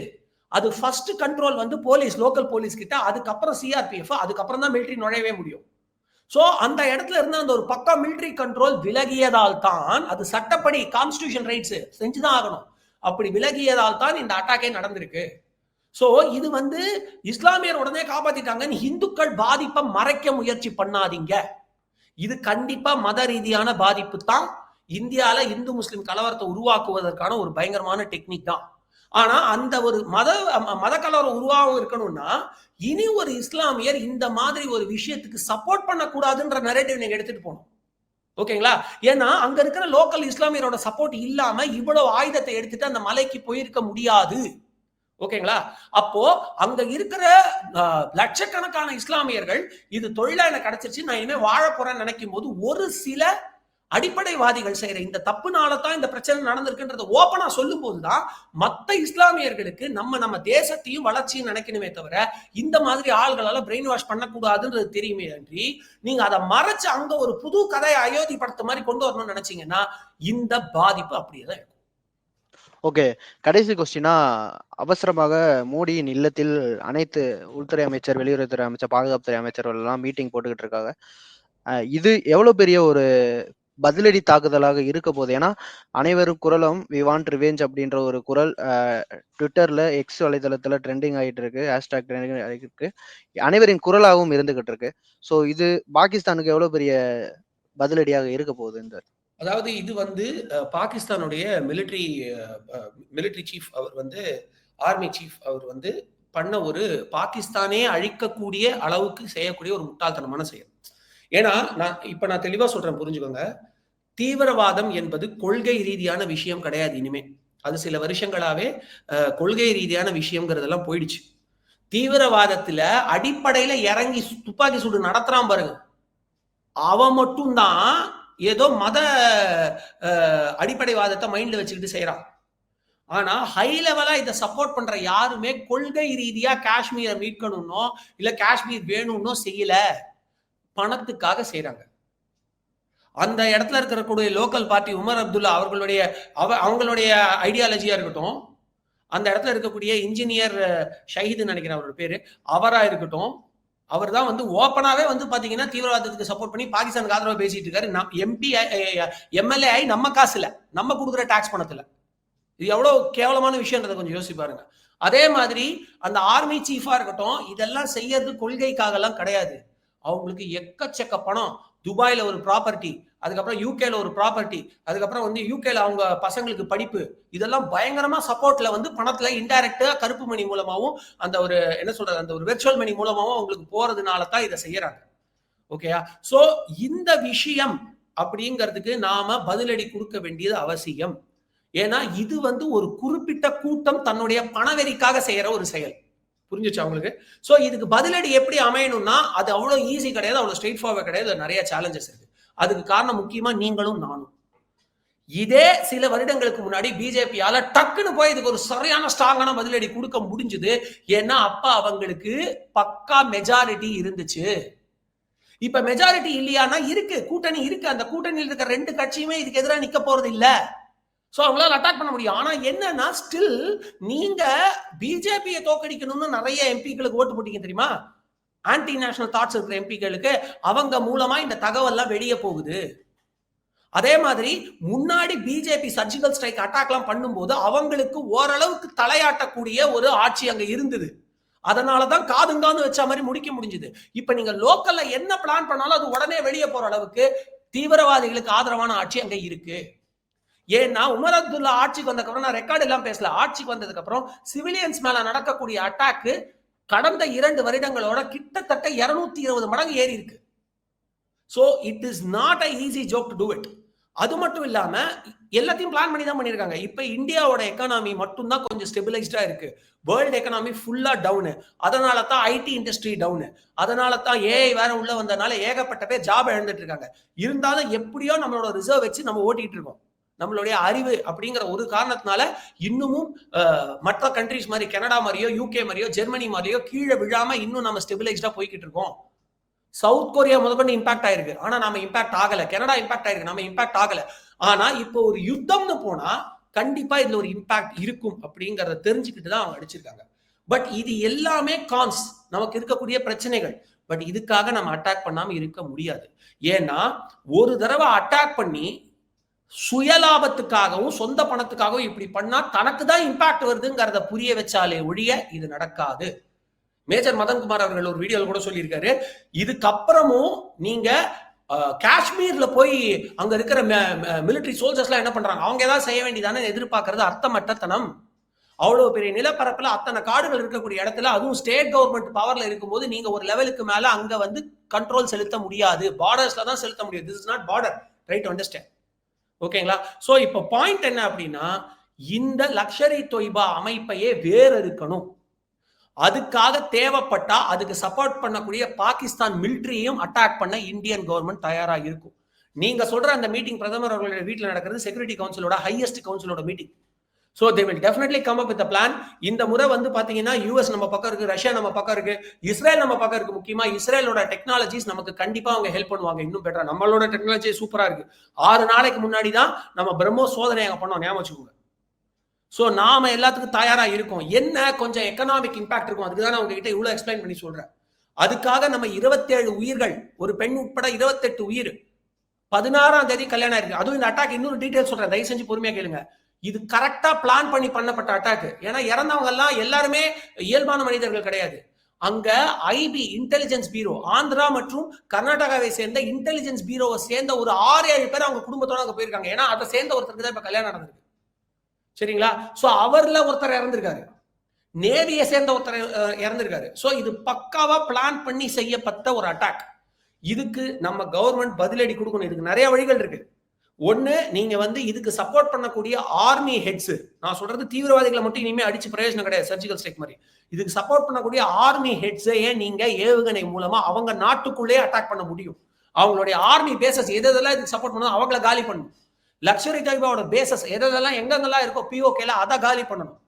அது ஃபர்ஸ்ட் கண்ட்ரோல் வந்து போலீஸ், லோக்கல் போலீஸ் கிட்ட, அதுக்கப்புறம் சிஆர்பிஎஃப், அதுக்கப்புறம் தான் மிலிட்டரி நுழையவே முடியும். சோ அந்த இடத்துல இருந்து அந்த ஒரு பக்கா மிலிட்டரி கண்ட்ரோல் விலகியதால் தான், அது சட்டப்படி கான்ஸ்டிடியூஷன் ரைட்ஸ் செஞ்சுதான் ஆகணும், அப்படி விலகியதால் தான் இந்த அட்டாக்கே நடந்திருக்கு. சோ இது வந்து இஸ்லாமியர் உடனே காப்பாத்திட்டாங்கன்னு இந்துக்கள் பாதிப்பை மறைக்க முயற்சி பண்ணாதீங்க. இது கண்டிப்பா மத ரீதியான பாதிப்பு தான். இந்தியால இந்து முஸ்லிம் கலவரத்தை உருவாக்குவதற்கான ஒரு பயங்கரமான டெக்னிக் தான். ஆனா அந்த ஒரு மத கலவரம் உருவாகவும் இருக்கணும்னா இனி ஒரு இஸ்லாமியர் இந்த மாதிரி ஒரு விஷயத்துக்கு சப்போர்ட் பண்ணக்கூடாதுன்ற நரேட்டிவ் நீங்க எடுத்துட்டு போகணும். ஓகேங்களா? ஏன்னா அங்க இருக்கிற லோக்கல் இஸ்லாமியரோட சப்போர்ட் இல்லாம இவ்வளவு ஆயுதத்தை எடுத்துட்டு அந்த மலைக்கு போயிருக்க முடியாது. ஓகேங்களா? அப்போ அங்க இருக்கிற லட்சக்கணக்கான இஸ்லாமியர்கள் இது தொழிலா எனக்கு கிடைச்சிருச்சு, நான் இனிமே வாழ போறேன்னு நினைக்கும் போது ஒரு சில அடிப்படைவாதிகள் செய்யற இந்த தப்புனால தான் இந்த பிரச்சனை நடந்திருக்குன்றத ஓப்பனா சொல்லும் போதுதான் மத்த இஸ்லாமியர்களுக்கு நம்ம தேசத்தையும் வளர்ச்சியும் நினைக்கணுமே தவிர இந்த மாதிரி ஆள்களால பிரெயின் வாஷ் பண்ணக்கூடாதுன்றது தெரியுமே அன்றி நீங்க அதை மறைச்சு அங்க ஒரு புது கதையை அயோத்தி படத்தை மாதிரி கொண்டு வரணும்னு நினைச்சீங்கன்னா இந்த பாதிப்பு அப்படியே தான் இருக்கும். ஓகே, கடைசி கொஸ்டினா, அவசரமாக மோடியின் இல்லத்தில் அனைத்து உள்துறை அமைச்சர், வெளியுறவுத்துறை அமைச்சர், பாதுகாப்புத்துறை அமைச்சர்கள் எல்லாம் மீட்டிங் போட்டுக்கிட்டு இருக்காங்க. இது எவ்வளவு பெரிய ஒரு பதிலடி தாக்குதலாக இருக்க போகுது? ஏன்னா அனைவரும் குரலும் வி வாண்ட் ரிவெஞ்ச் அப்படின்ற ஒரு குரல் ட்விட்டர்ல, எக்ஸ் வலைதளத்துல ட்ரெண்டிங் ஆகிட்டு இருக்கு, ஹேஷ்டாக் ட்ரெண்டிங் ஆகிட்டு இருக்கு, அனைவரின் குரலாகவும் இருந்துகிட்டு இருக்கு. ஸோ இது பாகிஸ்தானுக்கு எவ்வளவு பெரிய பதிலடியாக இருக்க போகுது? இந்த அதாவது இது வந்து பாகிஸ்தானுடைய மிலிட்ரி சீஃப் அவர் வந்து ஆர்மி சீஃப் அவர் வந்து பண்ண ஒரு பாகிஸ்தானே அழிக்கக்கூடிய அளவுக்கு செய்யக்கூடிய ஒரு முட்டாள்தனமான செயல். ஏன்னா நான் தெளிவா சொல்றேன், புரிஞ்சுக்கோங்க. தீவிரவாதம் என்பது கொள்கை ரீதியான விஷயம் கிடையாது. இனிமே அது சில வருஷங்களாவே கொள்கை ரீதியான விஷயம்ங்கிறதெல்லாம் போயிடுச்சு. தீவிரவாதத்துல அடிப்படையில இறங்கி துப்பாக்கி சூடு நடத்துறான் பாருங்க, அவன் மட்டும்தான் ஏதோ மத அடிப்படைவாதத்தை மைண்ட்ல வச்சுக்கிட்டு செய்யறான். ஆனா ஹை லெவலா இதை சப்போர்ட் பண்ற யாருமே கொள்கை ரீதியா காஷ்மீரை மீட்கணும்னோ இல்ல காஷ்மீர் வேணும்னோ செய்யல, பணத்துக்காக செய்யறாங்க. அந்த இடத்துல இருக்கக்கூடிய லோக்கல் பார்ட்டி உமர் அப்துல்லா அவங்களுடைய ஐடியாலஜியா இருக்கட்டும், அந்த இடத்துல இருக்கக்கூடிய இன்ஜினியர் ஷஹீதுன்னு நினைக்கிறேன் அவரோட பேரு, அவரா இருக்கட்டும், அவர் தான் வந்து ஓப்பனாவே வந்து பாத்தீங்கன்னா தீவிரவாதத்துக்கு சப்போர்ட் பண்ணி பாகிஸ்தானுக்கு ஆதரவா பேசிட்டு இருக்காரு. எம்பி எம்எல்ஏ ஆகி நம்ம காசுல, நம்ம கொடுக்குற டாக்ஸ் பணத்துல. இது எவ்வளவு கேவலமான விஷயம்ன்றதை கொஞ்சம் யோசிச்சு பாருங்க. அதே மாதிரி அந்த ஆர்மி சீஃபா இருக்கட்டும், இதெல்லாம் செய்யறது கொள்கைக்காக எல்லாம் கிடையாது. அவங்களுக்கு எக்கச்சக்க பணம், துபாயில ஒரு ப்ராப்பர்ட்டி, அதுக்கப்புறம் யூகேல ஒரு ப்ராப்பர்ட்டி, அதுக்கப்புறம் வந்து யூகேல அவங்க பசங்களுக்கு படிப்பு, இதெல்லாம் பயங்கரமா சப்போர்ட்ல வந்து பணத்துல இன்டைரக்டா கருப்பு மணி மூலமாவும் அந்த ஒரு என்ன சொல்றது அந்த ஒரு வெர்ச்சுவல் மணி மூலமாவும் அவங்களுக்கு போறதுனால தான் இதை செய்யறாங்க. ஓகேயா? சோ இந்த விஷயம் அப்படிங்கிறதுக்கு நாம பதிலடி கொடுக்க வேண்டியது அவசியம். ஏன்னா இது வந்து ஒரு குறிப்பிட்ட கூட்டம் தன்னுடைய பணவெறிக்காக செய்யற ஒரு செயல். புரிஞ்சுச்சு அவங்களுக்கு? சோ இதுக்கு பதிலடி எப்படி அமையணும்னா அது அவ்வளவு ஈஸி கிடையாது, அவ்வளவு ஸ்ட்ரெயிட் ஃபார்வர்ட் கிடையாது, நிறைய சேலஞ்சஸ் இருக்கு. அதுக்கு காரணம் முக்கியமா நீங்களும் நானும். இதே சில வருடங்களுக்கு முன்னாடி பிஜேபியால டக்குன்னு போய் இதுக்கு ஒரு சரியான ஸ்ட்ராங்கான பதிலடி கொடுக்க முடிஞ்சது. ஏன்னா அப்ப அவங்களுக்கு பக்கா மெஜாரிட்டி இருந்துச்சு. இப்ப மெஜாரிட்டி இல்லையானா இருக்கு, கூட்டணி இருக்கு. அந்த கூட்டணியில் இருக்கிற 2 கட்சியுமே இதுக்கு எதிராக நிக்க போறது இல்ல. சோ அவங்களால அட்டாக் பண்ண முடியும். ஆனா என்னன்னா ஸ்டில் நீங்க பிஜேபியை தோக்கடிக்கணும்னு நிறைய எம்பிக்களுக்கு ஓட்டு போட்டீங்க தெரியுமா? ஆன்டி நேஷனல் தாட்ஸ் இருக்கிற எம்பிக்களுக்கு அவங்க மூலமா இந்த தகவல்லாம் வெளியே போகுது. அதே மாதிரி முன்னாடி பிஜேபி சர்ஜிக்கல் ஸ்ட்ரைக் அட்டாக்லாம் பண்ணும்போது அவங்களுக்கு ஓரளவுக்கு தலையாட்டக்கூடிய ஒரு ஆட்சி அங்க இருந்தது. அதனாலதான் காதுங்காந்து வச்ச மாதிரி முடிக்க முடிஞ்சது. இப்ப நீங்க லோக்கல்ல என்ன பிளான் பண்ணாலும் அது உடனே வெளியே போற அளவுக்கு தீவிரவாதிகளுக்கு ஆதரவான ஆட்சி அங்க இருக்கு. ஏன்னா உமர் அப்துல்லா ஆட்சிக்கு வந்ததுக்கப்புறம், நான் ரெக்கார்டு எல்லாம் பேசல, ஆட்சிக்கு வந்ததுக்கு அப்புறம் சிவிலியன்ஸ் மேல நடக்கக்கூடிய அட்டாக்கு கடந்த 2 வருடங்களோட கிட்டத்தட்ட 220 மடங்கு ஏறி இருக்கு. So it is not a easy joke to do it. அது மட்டும் இல்லாம எல்லாத்தையும் பிளான் பண்ணி தான் பண்ணிருக்காங்க. இப்ப இந்தியாவோட எக்கானமி மட்டும் தான் கொஞ்சம் ஸ்டெபிலைஸ்டா இருக்கு. வேர்ல்டு எக்கானமி ஃபுல்லா டவுனு. அதனால தான் ஐடி இண்டஸ்ட்ரி டவுனு. அதனால தான் ஏஐ வேற உள்ள வந்ததுனால ஏகப்பட்ட பேர் ஜாப் இழந்துட்டு இருக்காங்க. இருந்தாலும் எப்படியோ நம்மளோட ரிசர்வ் வச்சு நம்ம ஓட்டிட்டு இருக்கோம். நம்மளுடைய அறிவு அப்படிங்கிற ஒரு காரணத்தினால இன்னமும் மற்ற கண்ட்ரிஸ் மாதிரி கனடா மாதிரியோ யூகே மாதிரியோ ஜெர்மனி மாதிரியோ கீழே விழாம இன்னும் நம்ம ஸ்டெபிலைஸ்டா போய்கிட்டு இருக்கோம். சவுத் கொரியா முதற்கொண்டு இம்பாக்ட் ஆயிருக்கு, ஆனா நாம இம்பாக்ட் ஆகல. கனடா இம்பாக்ட் ஆயிருக்கு, நம்ம இம்பாக்ட் ஆகல. ஆனா இப்போ ஒரு யுத்தம்னு போனா கண்டிப்பா இதுல ஒரு இம்பாக்ட் இருக்கும் அப்படிங்கறத தெரிஞ்சுக்கிட்டு தான் அவங்க அடிச்சிருக்காங்க. பட் இது எல்லாமே கான்ஸ், நமக்கு இருக்கக்கூடிய பிரச்சனைகள். பட் இதுக்காக நம்ம அட்டாக் பண்ணாம இருக்க முடியாது. ஏன்னா ஒரு தடவை அட்டாக் பண்ணி சுயலாபத்துக்காகவும் சொந்த பணத்துக்காகவும் இப்படி பண்ணா தனக்கு தான் இம்பாக்ட் வருதுங்கிறத புரிய வச்சாலே ஒழிய இது நடக்காது. மேஜர் மதன்குமார் அவர்கள் ஒரு வீடியோல கூட சொல்லியிருக்காரு, இதுக்கப்புறமும் நீங்க காஷ்மீர்ல போய் அங்க இருக்கிற மிலிட்டரி சோல்ஜர்ஸ் எல்லாம் என்ன பண்றாங்க, அவங்க ஏதாவது செய்ய வேண்டியதானே எதிர்பார்க்கறது அர்த்தமற்றத்தனம். அவ்வளவு பெரிய நிலப்பரப்புல அத்தனை காடுகள் இருக்கக்கூடிய இடத்துல, அதுவும் ஸ்டேட் கவர்மெண்ட் பவர்ல இருக்கும்போது நீங்க ஒரு லெவலுக்கு மேல அங்க வந்து கண்ட்ரோல் செலுத்த முடியாது. பார்டர்ஸ்ல தான் செலுத்த முடியாது. This is not border. Try to understand. ஓகேங்களா? சோ இப்ப பாயிண்ட் என்ன அப்படின்னா, இந்த லக்ஷரி தொய்பா அமைப்பையே வேறு இருக்கணும். அதுக்காக தேவைப்பட்டா அதுக்கு சப்போர்ட் பண்ணக்கூடிய பாகிஸ்தான் மிலிட்டரியும் அட்டாக் பண்ண இந்தியன் கவர்மெண்ட் தயாரா இருக்கும். நீங்க சொல்ற அந்த மீட்டிங் பிரதமர் அவர்களுடைய வீட்டில் நடக்கிறது செக்யூரிட்டி கவுன்சிலோட ஹையஸ்ட் கவுன்சிலோட meeting. So they will definitely come up with plan. இந்த முறை வந்து பாத்தீங்கன்னா யூஎஸ் நம்ம பக்கம் இருக்கு, ரஷ்யா நம்ம பக்கம் இருக்கு, இஸ்ரேல் நம்ம பக்கம் இருக்கு. முக்கியமா இஸ்ரேலோட டெக்னாலஜிஸ் நமக்கு கண்டிப்பா அவங்க ஹெல்ப் பண்ணுவாங்க இன்னும் பெட்டரா. நம்மளோட டெக்னாலஜி சூப்பரா இருக்கு. 6 நாளைக்கு முன்னாடி தான் நம்ம பிரம்மோஸ் சோதனை அங்க பண்ணோம், ஞாபகம் வச்சுக்கோங்க. ஸோ நாம எல்லாத்துக்கும் தயாரா இருக்கோம். என்ன கொஞ்சம் எக்கனாமிக் இம்பாக்ட் இருக்கும், அதுக்கு தான் நான் உங்ககிட்ட இவ்வளவு எக்ஸ்பிளைன் பண்ணி சொல்றேன். அதுக்காக நம்ம 27 உயிர்கள், ஒரு பெண் உட்பட 28 உயிர், 16ஆம் தேதி கல்யாணம் இருக்கு. அதுவும் இந்த அட்டாக் இன்னொரு டீடைல் சொல்றேன், தயவு செஞ்சு பொறுமையா கேளுங்க. இது கரெக்டா பிளான் பண்ணி பண்ணப்பட்ட அட்டாக். ஏன்னா இறந்தவங்க எல்லாம் எல்லாருமே இயல்பான மனிதர்கள் கிடையாது. அங்க ஐபி இன்டெலிஜென்ஸ் பீரோ, ஆந்திரா மற்றும் கர்நாடகாவை சேர்ந்த இன்டெலிஜென்ஸ் பீரோவை சேர்ந்த ஒரு 6-7 பேர் அவங்க குடும்பத்தோட அங்க போயிருக்காங்க. ஏன்னா அதை சேர்ந்த ஒருத்தருக்கு தான் இப்ப கல்யாணம் நடந்திருக்கு, சரிங்களா? சோ அவர்ல ஒருத்தர் இறந்திருக்காரு, நேவியை சேர்ந்த ஒருத்தர் இறந்திருக்காரு. சோ இது பக்காவா பிளான் பண்ணி செய்யப்பட்ட ஒரு அட்டாக். இதுக்கு நம்ம கவர்மெண்ட் பதிலடி கொடுக்கணும். இதுக்கு நிறைய வழிகள் இருக்கு. ஒண்ணு, நீங்க வந்து இதுக்கு சப்போர்ட் பண்ணக்கூடிய ஆர்மி ஹெட்ஸ், நான் சொல்றது தீவிரவாதிகளை மட்டும் இனிமே அடிச்சு பிரயோஜனம் கிடையாது, சர்ஜிக்கல் ஸ்ட்ரைக் மாதிரி. இதுக்கு சப்போர்ட் பண்ணக்கூடிய ஆர்மி ஹெட்ஸையே நீங்க ஏவுகணை மூலமா அவங்க நாட்டுக்குள்ளே அட்டாக் பண்ண முடியும். அவங்களுடைய ஆர்மி பேசஸ் எதெல்லாம் இதுக்கு சப்போர்ட் பண்ணணும் அவங்கள காலி பண்ணணும். லக்ஷரி தைபாவோட பேசஸ் எதெல்லாம் எங்கெங்கெல்லாம் இருக்கோ பிஓகேல அதை காலி பண்ணணும்.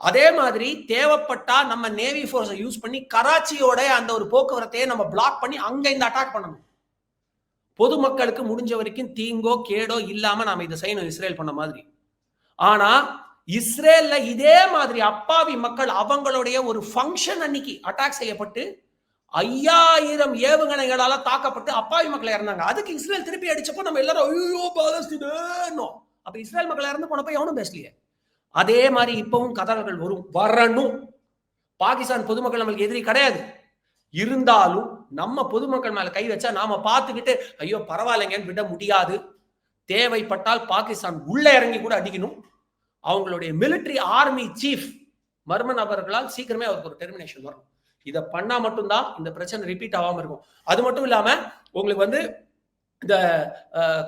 அதே மாதிரி தேவைப்பட்டா நம்ம நேவி ஃபோர்ஸை யூஸ் பண்ணி கராச்சியோட அந்த ஒரு போக்குவரத்தையே நம்ம பிளாக் பண்ணி அங்க இந்த அட்டாக் பண்ணணும். பொதுமக்களுக்கு முடிஞ்ச வரைக்கும் தீங்கோ கேடோ இல்லாம நாம இதை செய்யணும், இஸ்ரேல் பண்ண மாதிரி. ஆனா இஸ்ரேல்ல இதே மாதிரி அப்பாவி மக்கள் அவங்களுடைய ஒரு ஃபங்க்ஷன் அன்னைக்கு அட்டாக் செய்யப்பட்டு 5000 ஏவுகணைகளால தாக்கப்பட்டு அப்பாவி மக்கள் இறந்தாங்க. அதுக்கு இஸ்ரேல் திருப்பி அடிச்சப்போ நம்ம எல்லாரும் ஐயோ பாலஸ்தீனோ, அப்ப இஸ்ரேல் மக்கள் இறந்து போனப்ப எவனும் பேசலையே. அதே மாதிரி இப்பவும் கதல்கள் வரணும். பாகிஸ்தான் பொதுமக்கள் நம்மளுக்கு எதிரி கிடையாது. இருந்தாலும் நம்ம பொதுமக்கள் மேல கை வச்சா நாம பார்த்துக்கிட்டு ஐயோ பரவாயில்லைங்கன்னு விட முடியாது. தேவைப்பட்டால் பாகிஸ்தான் உள்ள இறங்கி கூட அடிக்கணும். அவங்களுடைய மிலிட்டரி ஆர்மி சீஃப் மர்ம நபர்களால் சீக்கிரமே அவருக்கு ஒரு டெர்மினேஷன் வரும். இதை பண்ணா மட்டும்தான் இந்த பிரச்சனை ரிப்பீட் ஆகாம இருக்கும். அது மட்டும் இல்லாம உங்களுக்கு வந்து இந்த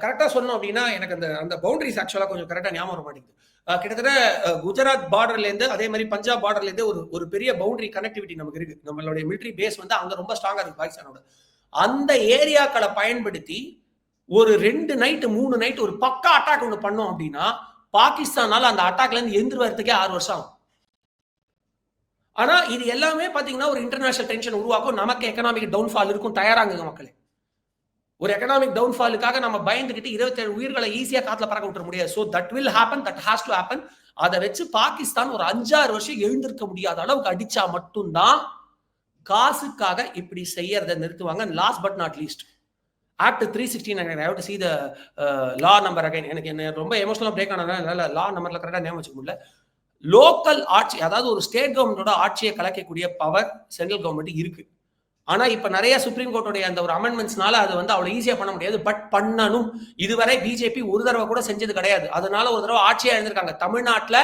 கரெக்டா சொன்னோம் அப்படின்னா எனக்கு அந்த பவுண்டரிஸ் ஆக்சுவலா கொஞ்சம் கரெக்டா ஞாபகம் வர மாட்டேங்குது. கிட்டத்தட்ட குஜராத் பார்டர்ல இருந்து அதே மாதிரி பஞ்சாப் பார்டர்ல இருந்து ஒரு பெரிய பவுண்டரி கனெக்டிவிட்டி நமக்கு இருக்கு. நம்மளுடைய மிலிட்டரி பேஸ் வந்து அங்க ரொம்ப ஸ்ட்ராங்கா இருக்கு பாகிஸ்தானோட. அந்த ஏரியாக்களை பயன்படுத்தி ஒரு 2 நைட்டு 3 நைட்டு ஒரு பக்கா அட்டாக் ஒன்று பண்ணோம் அப்படின்னா பாகிஸ்தானால அந்த அட்டாக்ல இருந்து எந்திருவதுக்கே 6 வருஷம் ஆகும். ஆனா இது எல்லாமே பாத்தீங்கன்னா ஒரு இன்டர்நேஷனல் டென்ஷன் உருவாக்கும். நமக்கு எக்கனாமிக் டவுன்ஃபால் இருக்கும், தயாராகுங்க மக்களே. ஒரு எக்கனாமிக் டவுன்ஃபாலுக்காக நம்ம பயந்துக்கிட்டு 27 உயிர்களை ஈஸியா காத்துல பறக்க விட்டுற முடியாது. So that will happen, that has to happen. அதை வச்சு பாகிஸ்தான் ஒரு 5-6 வருஷம் எழுந்திருக்க முடியாத அளவுக்கு அடிச்சா மட்டும்தான் காசுக்காக இப்படி செய்யறதை நிறுத்துவாங்க. Last but not least, act 316 I have to see the law number again. எனக்கு என்ன ரொம்ப எமோஷனலா பிரேக் ஆனதுனால லா நம்பர்ல கரெக்டா ஞாபகம் வச்சுக்க முடியல. லோக்கல் ஆட்சி, அதாவது ஒரு ஸ்டேட் கவர்மெண்டோட ஆட்சியை கலைக்கக்கூடிய பவர் சென்ட்ரல் கவர்மெண்ட் இருக்கு. ஆனா இப்ப நிறைய சுப்ரீம் கோர்ட்டோட அந்த ஒரு அமெண்ட்மெண்ட்ஸ்னால அது வந்து அவ்வளவு ஈஸியா பண்ண முடியாது. பட் பண்ணணும். இதுவரை பிஜேபி ஒரு தடவை கூட செஞ்சது கிடையாது. அதனால ஒரு தடவை ஆட்சியா எழுந்திருக்காங்க. தமிழ்நாட்டுல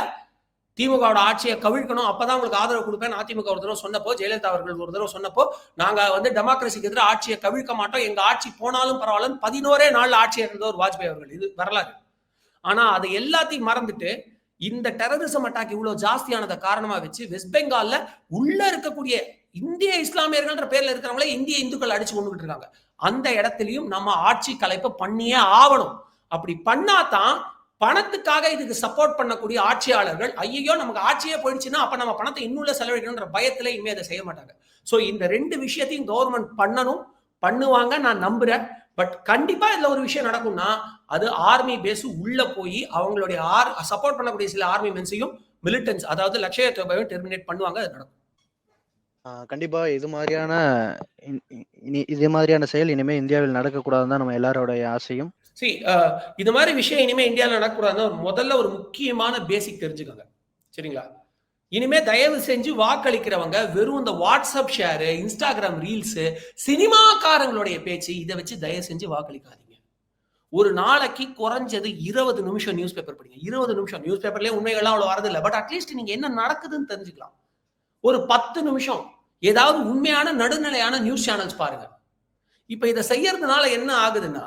திமுகவோட ஆட்சியை கவிழ்க்கணும், அப்பதான் உங்களுக்கு ஆதரவு கொடுப்பேன் அதிமுக ஒரு தடவை சொன்னப்போ, ஜெயலலிதா அவர்கள் ஒரு தடவை சொன்னப்போ, நாங்க வந்து டெமோக்ரஸிக்கு எதிராக ஆட்சியை கவிழ்க்க மாட்டோம், எங்க ஆட்சி போனாலும் பரவாயில்ல 11 நாள் ஆட்சி இருந்த ஒரு வாஜ்பாய் அவர்கள். இது வரலாறு. ஆனா அதை எல்லாத்தையும் மறந்துட்டு இந்த டெரரிசம் அட்டாக் இவ்வளவு ஜாஸ்தியானதை காரணமா வச்சு வெஸ்ட் பெங்கால்ல உள்ள இருக்கக்கூடிய இந்திய இஸ்லாமியர்கள் பேர்ல இருக்கிறவங்களே இந்திய இந்துக்கள் அடிச்சு கொண்டுகிட்டு இருக்காங்க. அந்த இடத்துலயும் நம்ம ஆட்சி கலைப்பை பண்ணியே ஆகணும். அப்படி பண்ணாதான் பணத்துக்காக இதுக்கு சப்போர்ட் பண்ணக்கூடிய ஆட்சியாளர்கள் ஐயோ நமக்கு ஆட்சியே போயிடுச்சுன்னா அப்ப நம்ம பணத்தை இன்னும் செலவழிக்கணும்ன்ற பயத்துல இனிமே அதை செய்ய மாட்டாங்க. சோ இந்த 2 விஷயத்தையும் கவர்மெண்ட் பண்ணணும், பண்ணுவாங்க நான் நம்புறேன். பட் கண்டிப்பா இதுல ஒரு விஷயம் நடக்கும்னா அது ஆர்மி பேஸ் உள்ள போய் அவங்களுடைய சப்போர்ட் பண்ணக்கூடிய சில ஆர்மி மென்ஸையும் மிலிட்டன்ஸ், அதாவது லக்ஷய தொய்பாவையும் டெர்மினேட் பண்ணுவாங்க. அது நடக்கும். கண்டிப்பா இது மாதிரியான செயல் இனிமே இந்தியாவில் நடக்கக்கூடாதுன்னு தான் நம்ம எல்லாரோடைய ஆசையும். இது மாதிரி விஷயம் இனிமே இந்தியாவில் நடக்கக்கூடாதுன்னு முதல்ல ஒரு முக்கியமான பேசிக் தெரிஞ்சுக்கோங்க, சரிங்களா? இனிமே தயவு செஞ்சு வாக்களிக்கிறவங்க வெறும் இந்த வாட்ஸ்அப் ஷேரு, இன்ஸ்டாகிராம் ரீல்ஸ், சினிமாக்காரங்களுடைய பேச்சு இதை வச்சு தயவு செஞ்சு வாக்களிக்காதீங்க. ஒரு நாளைக்கு குறைஞ்சது 20 நிமிஷம் நியூஸ் பேப்பர் படிங்க. 20 நிமிஷம் நியூஸ் பேப்பர்லயே உண்மைகள்லாம் அவ்வளவு வரது இல்லை. பட் அட்லீஸ்ட் நீங்க என்ன நடக்குதுன்னு தெரிஞ்சுக்கலாம். ஒரு 10 நிமிஷம் ஏதாவது உண்மையான நடுநிலையான நியூஸ் சேனல்ஸ் பாருங்க. இப்ப இதை செய்யறதுனால என்ன ஆகுதுன்னா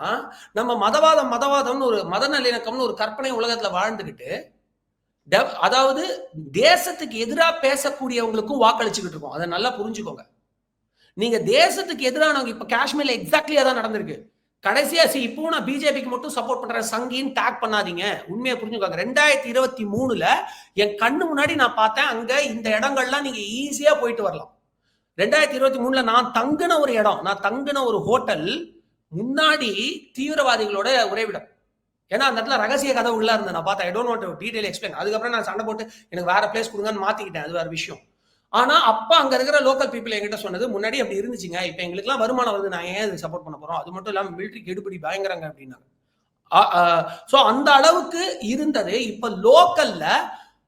நம்ம மதவாதம்னு ஒரு மத நல்லிணக்கம்னு ஒரு கற்பனை உலகத்துல வாழ்ந்துகிட்டு, அதாவது தேசத்துக்கு எதிராக பேசக்கூடியவங்களுக்கும் வாக்களிச்சுக்கிட்டு இருக்கோம். அதை நல்லா புரிஞ்சுக்கோங்க. நீங்க தேசத்துக்கு எதிரானவங்க, இப்ப காஷ்மீர்ல எக்ஸாக்ட்லி அதான் நடந்திருக்கு. கடைசியா இப்பவும் நான் பிஜேபிக்கு மட்டும் சப்போர்ட் பண்றேன் சங்கின்னு டேக் பண்ணாதீங்க. உண்மையை புரிஞ்சுக்கோங்க. 2023ல என் கண்ணு முன்னாடி நான் பார்த்தேன். அங்க இந்த இடங்கள்லாம் நீங்க ஈஸியா போயிட்டு வரலாம். 2023ல நான் தங்கின ஒரு இடம், நான் தங்கின ஒரு ஹோட்டல் முன்னாடி தீவிரவாதிகளோட உறைவிடம். ஏன்னா அந்த இடத்துல ரகசிய கதை உள்ள இருந்தது. நான் பார்த்தேன். I don't want to detail explain. அதுக்கப்புறம் நான் சண்டை போட்டு எனக்கு வேற பிளேஸ் கொடுங்கன்னு மாத்திக்கிட்டேன். அது வேற விஷயம். ஆனா அப்ப அங்க இருக்கிற லோக்கல் பீப்புள் என்கிட்ட சொன்னது, முன்னாடி அப்படி இருந்துச்சுங்க, இப்ப எங்களுக்கு எல்லாம் வருமானம் வருது, நான் ஏன் இது சப்போர்ட் பண்ண போறோம், அது மட்டும் இல்லாம மிலிட்டரி எடுபடி பயங்கரங்க அப்படின்னாங்க. சோ அந்த அளவுக்கு இருந்தது. இப்ப லோக்கல்ல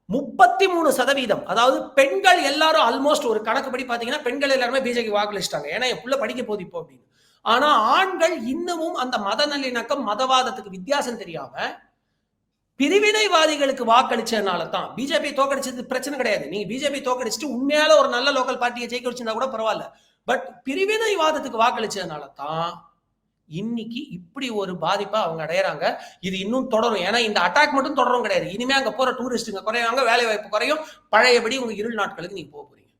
33%, அதாவது பெண்கள் எல்லாரும் ஆல்மோஸ்ட் ஒரு கணக்குப்படி பாத்தீங்கன்னா பெண்கள் எல்லாருமே பிஜேபி வாக்களிச்சிட்டாங்க. ஏன்னா என் புள்ள படிக்க போகுது இப்போ அப்படின்னு. ஆனா ஆண்கள் இன்னமும் அந்த மத நல்லிணக்கம் மதவாதத்துக்கு வித்தியாசம் தெரியாம பிரிவினைவாதிகளுக்கு வாக்களிச்சதுனால தான் பிஜேபி தோக்கடிச்சது பிரச்சனை கிடையாது. நீங்க பிஜேபி தோக்கடிச்சுட்டு உண்மையால ஒரு நல்ல லோக்கல் பார்ட்டியை ஜெயிக்க வச்சிருந்தா கூட பரவாயில்ல. பட் பிரிவினைவாதத்துக்கு வாக்களிச்சதுனால தான் இன்னைக்கு இப்படி ஒரு பாதிப்பை அவங்க அடையறாங்க. இது இன்னும் தொடரும். ஏன்னா இந்த அட்டாக் மட்டும் தொடரும் கிடையாது. இனிமே அங்க போற டூரிஸ்டுங்க குறையாங்க, வேலை வாய்ப்பு குறையும், பழையபடி உங்க இருள் நாட்களுக்கு நீங்க போக போறீங்க.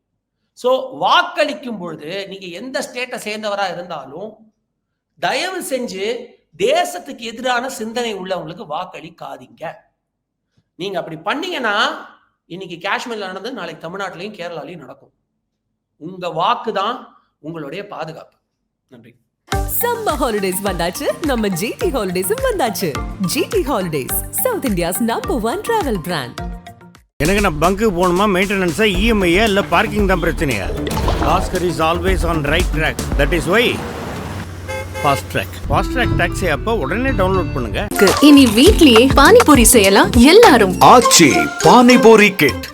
சோ வாக்களிக்கும் பொழுது நீங்க எந்த ஸ்டேட்டை சேர்ந்தவரா இருந்தாலும் தயவு செஞ்சு தேசத்துக்கு எதிரான சிந்தனை உள்ளவங்களுக்கு வாக்களிக்காதீங்க. நீங்க அப்படி பண்ணீங்கன்னா இன்னைக்கு காஷ்மீர்ல நடந்தது நாளைக்கு தமிழ்நாட்டிலையும் கேரளாலையும் நடக்கும். உங்க வாக்கு தான் உங்களுடைய பாதுகாப்பு. நன்றி. சம்மர் ஹாலிடேஸ் வந்தாச்சு, நம்ம ஜிடி ஹாலிடேஸும் வந்தாச்சு. GT holidays, South India's #1 travel brand. எனக்கு நான் பங்கு போகணுமா, மெயின்டெனன்ஸா, இஎம்ஐயா இல்லை பார்க்கிங் தான் பிரச்சனையா? Bhaskar is always on right track. That is why fast track taxi அப்போ உடனே டவுன்லோட் பண்ணுங்க. இனி வீட்லயே பானிபூரி செய்யலாம் எல்லாரும். ஆச்சி பானிபூரி கிட்.